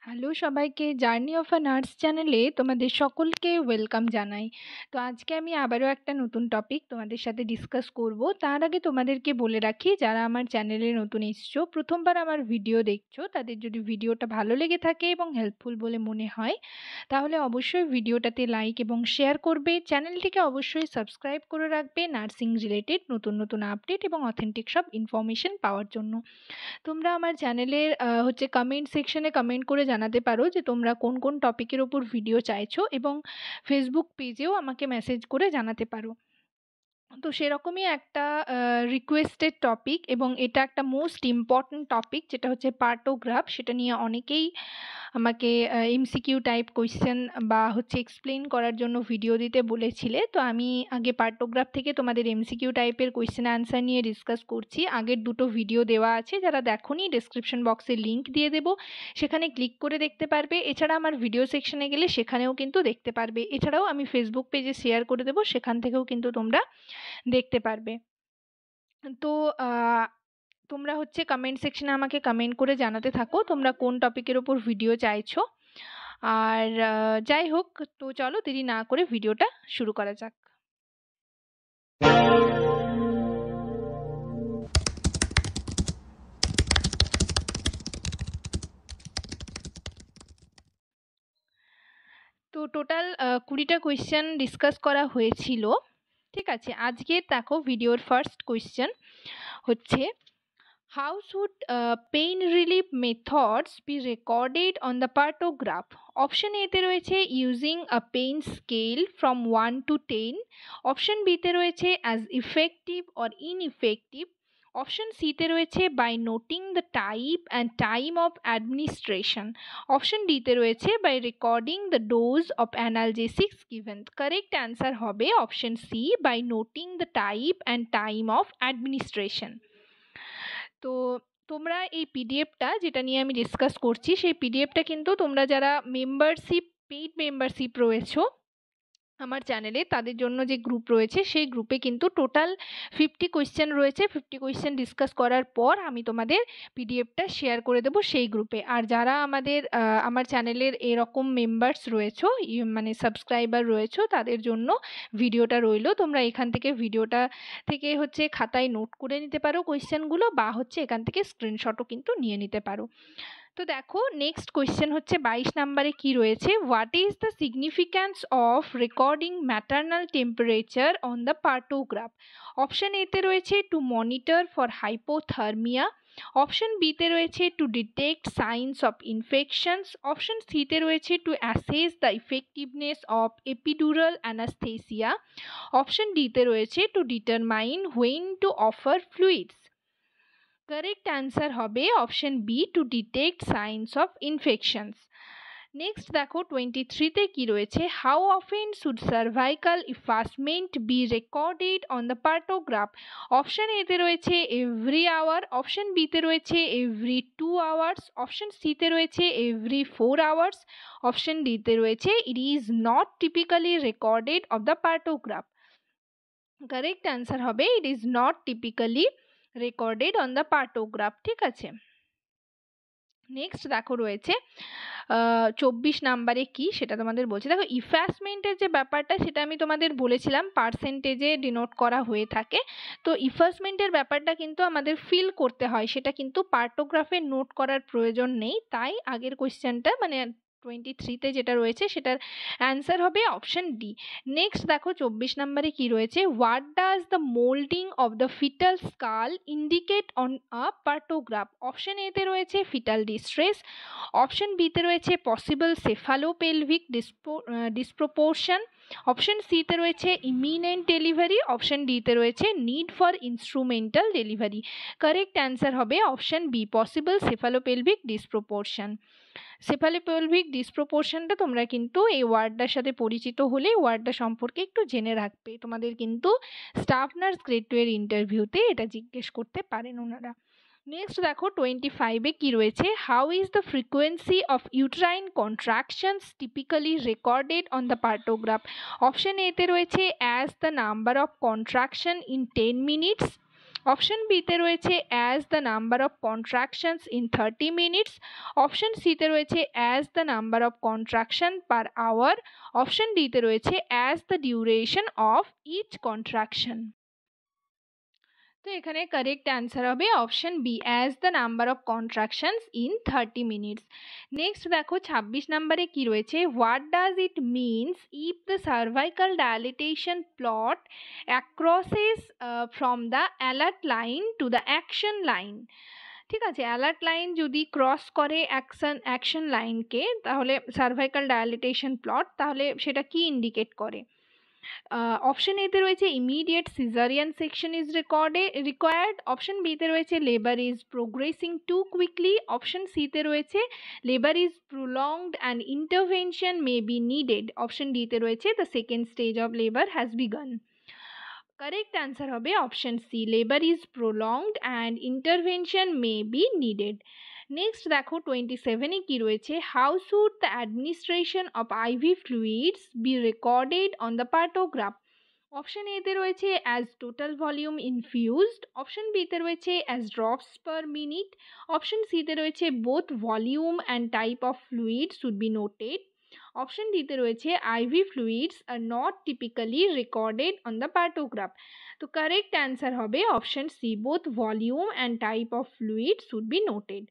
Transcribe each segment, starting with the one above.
Hello সবাইকে, journey of a nurse চ্যানেলে তোমাদের সকলকে ওয়েলকাম জানাই। তো আজকে আমি আবারও একটা নতুন টপিক তোমাদের সাথে ডিসকাস করব। তার আগে তোমাদেরকে বলে রাখি, যারা আমার চ্যানেলে নতুন এসছো, প্রথমবার আমার ভিডিও দেখছো, তাদের যদি ভিডিওটা ভালো লেগে থাকে এবং হেল্পফুল বলে মনে হয়, তাহলে অবশ্যই ভিডিওটাতে লাইক এবং শেয়ার করবে। চ্যানেলটিকে অবশ্যই সাবস্ক্রাইব করে রাখবে নার্সিং রিলেটেড নতুন নতুন আপডেট এবং অথেন্টিক সব ইনফরমেশন পাওয়ার জন্য। তোমরা আমার চ্যানেলের কমেন্ট সেকশনে কমেন্ট করে জানাতে পারো যে তোমরা কোন কোন টপিকের ওপর ভিডিও চাইছো, এবং ফেসবুক পেজেও আমাকে মেসেজ করে জানাতে পারো। তো সেরকমই একটা রিকোয়েস্টেড টপিক, এবং এটা একটা মোস্ট ইম্পর্ট্যান্ট টপিক, যেটা হচ্ছে পার্টোগ্রাফ। সেটা নিয়ে অনেকেই আমাকে এমসিকিউ টাইপ কোয়েশ্চেন বা এক্সপ্লেন করার জন্য ভিডিও দিতে বলেছিলে। তো আমি আগে পার্টোগ্রাফ থেকে তোমাদের এমসিকিউ টাইপের কোয়েশ্চেন আনসার নিয়ে ডিসকাস করছি। আগের দুটো ভিডিও দেওয়া আছে, যারা দেখোনি ডেসক্রিপশন বক্সে লিংক দিয়ে দেবো, সেখানে ক্লিক করে দেখতে পারবে। এছাড়া আমার ভিডিও সেকশনে গেলে সেখানেও কিন্তু দেখতে পারবে। এছাড়াও আমি ফেসবুক পেজে শেয়ার করে দেবো, সেখান থেকেও কিন্তু তোমরা দেখতে পারবে। তো তোমরা কমেন্ট সেকশনে আমাকে কমেন্ট করে জানাতে থাকো তোমরা কোন টপিকের ওপর ভিডিও চাইছো। আর যাই হোক, তো চলো দেরি না করে ভিডিওটা শুরু করা যাক। তো টোটাল 20টা কোয়েশ্চেন ডিসকাস করা হয়েছিল। ঠিক আছে, আজকে দেখো ভিডিওর ফার্স্ট কোয়েশ্চেন হচ্ছে, how should pain relief methods be recorded on the partograph? Option এতে রয়েছে using a pain scale from 1 to 10, option বিতে রয়েছে as effective or ineffective, option সিতে রয়েছে by noting the type and time of administration, option ডিতে রয়েছে by recording the dose of analgesics given. Correct answer হবে option C, by noting the type and time of administration. তো তোমরা এই পিডিএফটা যেটা নিয়ে আমি ডিসকাস করছি, সেই পিডিএফটা কিন্তু তোমরা যারা মেম্বারশিপ, পেইড মেম্বারশিপ রয়েছো আমার চ্যানেলে, তাদের জন্য যে গ্রুপ রয়েছে, সেই গ্রুপে কিন্তু টোটাল 50 কোয়েশ্চেন রয়েছে। 50 কোয়েশ্চেন ডিসকাস করার পর আমি তোমাদের পিডিএফটা শেয়ার করে দেবো সেই গ্রুপে। আর যারা আমার চ্যানেলের এরকম মেম্বার্স রয়েছো, মানে সাবস্ক্রাইবার রয়েছো, তাদের জন্য ভিডিওটা রইলো। তোমরা এখান থেকে ভিডিওটা থেকে খাতায় নোট করে নিতে পারো কোয়েশ্চেনগুলো, বা এখান থেকে স্ক্রিনশটও কিন্তু নিয়ে নিতে পারো। তো দেখো নেক্সট কোয়েশ্চেন 22 নম্বরে কি রয়েছে, what is the significance of recording maternal temperature on the partograph? Option এতে রয়েছে to monitor for hypothermia, option বিতে রয়েছে to detect signs of infections, option সিতে রয়েছে to assess the effectiveness of epidural anaesthesia, option ডিতে রয়েছে to determine when to offer fluids. Correct answer হবে option B, to detect signs of infections. Next দেখো 23তে কি রয়েছে, how often should cervical effacement B recorded on the partograph? Option এতে রয়েছে every hour, option বিতে রয়েছে এভরি 2 আওয়ার্স, অপশন সিতে রয়েছে এভরি 4 আওয়ার্স, অপশন ডিতে রয়েছে it is not typically recorded of the partograph. Correct answer হবে it is not typically recorded on the partograph. ঠিক আছে, নেক্সট দেখো রয়েছে 24 নাম্বারে কি, সেটা তোমাদের বলছি। দেখো ইফাসমেন্টের যে ব্যাপারটা, সেটা আমি তোমাদের বলেছিলাম পার্সেন্টেজে ডিনোট করা হয়ে থাকে। তো ইফাসমেন্টের ব্যাপারটা কিন্তু আমাদের ফিল করতে হয়, সেটা কিন্তু পার্টোগ্রাফে নোট করার প্রয়োজন নেই। তাই আগের কোয়েশ্চেনটা, মানে 23তে যেটা রয়েছে, সেটার অ্যান্সার হবে অপশন ডি। নেক্সট দেখো 24 নম্বরে কি রয়েছে, what does the moulding of the fetal skull indicate on a partograph? Option এতে রয়েছে ফিটাল ডিস্ট্রেস, অপশন বিতে রয়েছে পসিবল সেফালোপেলভিক ডিসপ্রপোর্শন, অপশন সিতে রয়েছে ইমিনেন্ট ডেলিভারি, অপশন ডিতে রয়েছে need for instrumental delivery. Correct answer হবে অপশন বি, পসিবল সেফালোপেলভিক ডিসপ্রপোর্শন। সেফালোপেলভিক ডিসপ্রপোর্শনটা তোমরা কিন্তু এই ওয়ার্ডটার সাথে পরিচিত হলে ওয়ার্ডটা সম্পর্কে একটু জেনে রাখবে। তোমাদের কিন্তু স্টাফ নার্স গ্রেড 2 এর ইন্টারভিউতে এটা জিজ্ঞেস করতে পারেন ওনারা। নেক্সট দেখো 25-এ কি রয়েছে, how is the frequency of uterine contractions typically recorded on the partograph? Option এতে রয়েছে as the number of contraction in 10 minutes, option বিতে রয়েছে as the number of contractions in 30 minutes, option সিতে রয়েছে as the number of contraction per hour, option ডিতে রয়েছে as the duration of each contraction. তো এখানে কারেক্ট অ্যান্সার হবে option B as the number of contractions in 30 minutes. Next দেখো 26 নম্বরে কি রয়েছে, what does it means if the cervical dilatation plot across from the alert line to the action line. ঠিক আছে, alert line যদি cross করে action লাইনকে, তাহলে সার্ভাইকাল ডায়ালিটেশন প্লট, তাহলে সেটা কি ইন্ডিকেট করে? অপশন এতে রয়েছে immediate caesarean section is required, option বিতে রয়েছে labour is progressing too quickly, option সিতে রয়েছে labour is prolonged and intervention may be needed, option ডিতে রয়েছে the second stage of labour has began. Correct answer হবে option C labour is prolonged and intervention may be needed. Next দেখো 27-এ কি রয়েছে, how should the administration of IV fluids be recorded on the partograph. Option এতে রয়েছে as total volume infused, option বিতে রয়েছে as drops per minute, option সিতে রয়েছে both volume and type of fluid should be noted, option ডিতে রয়েছে IV fluids are not typically recorded on the partograph. তো correct answer হবে option C both volume and type of fluid should be noted.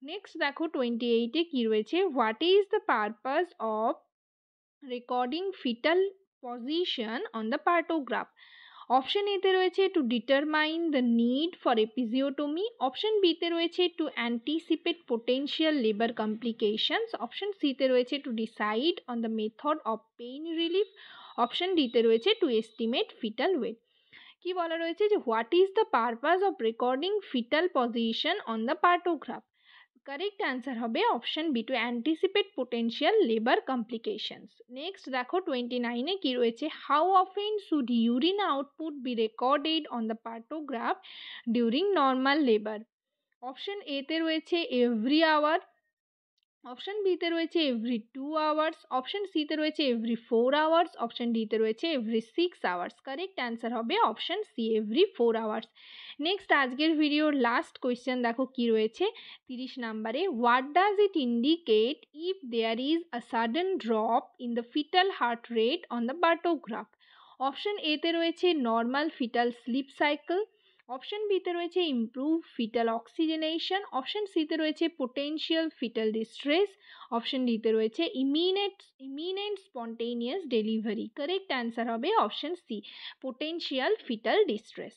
Next দেখো 28-এ কি রয়েছে, what is the purpose of recording fetal position on the partograph. Option এতে রয়েছে to determine the need for episiotomy, option বিতে রয়েছে to anticipate potential labour complications, option সিতে রয়েছে to decide on the method of pain relief, option ডিতে রয়েছে two estimate fetal wait. কি বলা রয়েছে যে what is the purpose of recording fetal position on the partograph. Correct answer হবে option B to anticipate potential labour complications. Next দেখো 29-এ কি রয়েছে, how often should urine output be recorded on the partograph during normal labour. Option এতে রয়েছে every hour, option বিতে রয়েছে every 2 hours, option সিতে রয়েছে এভরি 4 আওয়ার্স, অপশন ডিতে রয়েছে এভরি 6 আওয়ার্স। কারেক্ট অ্যান্সার হবে option C every 4 hours. Next আজকের ভিডিওর লাস্ট কোয়েশ্চেন দেখো কি রয়েছে 30 নম্বরে, what does it indicate if there is a sudden drop in the fetal heart rate on the partograph. Option এতে রয়েছে normal fetal sleep cycle, option বিতে রয়েছে ইমপ্রুভ ফিটাল অক্সিজেনেশন, অপশন সিতে রয়েছে পোটেনশিয়াল ফিটাল ডিস্ট্রেস, অপশন ডিতে রয়েছে imminent spontaneous delivery. Correct answer হবে option C potential fetal distress.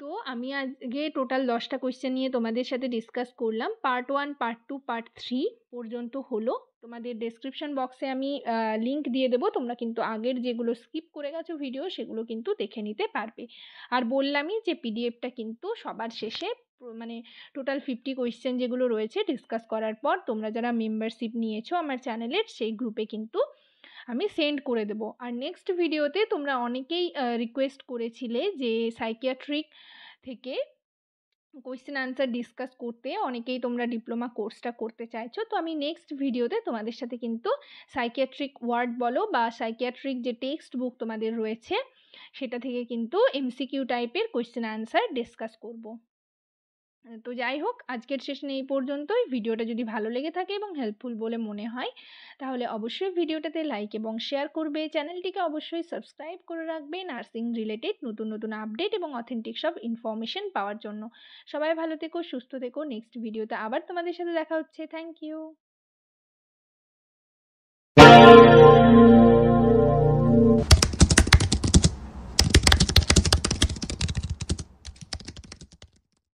তো আমি আজকে টোটাল 10টা কোয়েশ্চেন নিয়ে তোমাদের সাথে ডিসকাস করলাম। পার্ট 1, পার্ট 2, পার্ট 3 পর্যন্ত হলো। তোমাদের ডেসক্রিপশন বক্সে আমি লিঙ্ক দিয়ে দেবো, তোমরা কিন্তু আগের যেগুলো স্কিপ করে গেছো ভিডিও সেগুলো কিন্তু দেখে নিতে পারবে। আর বললামই যে পিডিএফটা কিন্তু সবার শেষে মানে টোটাল 50 কোয়েশ্চেন যেগুলো রয়েছে ডিসকাস করার পর তোমরা যারা মেম্বারশিপ নিয়েছো আমার চ্যানেলের সেই গ্রুপে কিন্তু আমি সেন্ড করে দেবো। আর নেক্সট ভিডিওতে তোমরা অনেকেই রিকোয়েস্ট করেছিলে যে সাইকিয়াট্রিক থেকে কোয়েশ্চেন আনসার ডিসকাস করতে, অনেকেই তোমরা ডিপ্লোমা কোর্সটা করতে চাইছো। তো আমি নেক্সট ভিডিওতে তোমাদের সাথে কিন্তু সাইকিয়াট্রিক ওয়ার্ড বলো বা সাইকিয়াট্রিক যে টেক্সট বুক তোমাদের রয়েছে সেটা থেকে কিন্তু এমসিকিউ টাইপের কোয়েশ্চেন আনসার ডিসকাস করব। তো যাই হোক, আজকের সেশন এই পর্যন্তই। ভিডিওটা যদি ভালো লেগে থাকে এবং হেল্পফুল বলে মনে হয় তাহলে অবশ্যই ভিডিওটাতে লাইক এবং শেয়ার করবে, চ্যানেলটিকে অবশ্যই সাবস্ক্রাইব করে রাখবে নার্সিং রিলেটেড নতুন নতুন আপডেট এবং অথেন্টিক সব ইনফরমেশন পাওয়ার জন্য। সবাই ভালো থেকো, সুস্থ থেকো। নেক্সট ভিডিওতে আবার তোমাদের সাথে দেখা হচ্ছে। Thank you.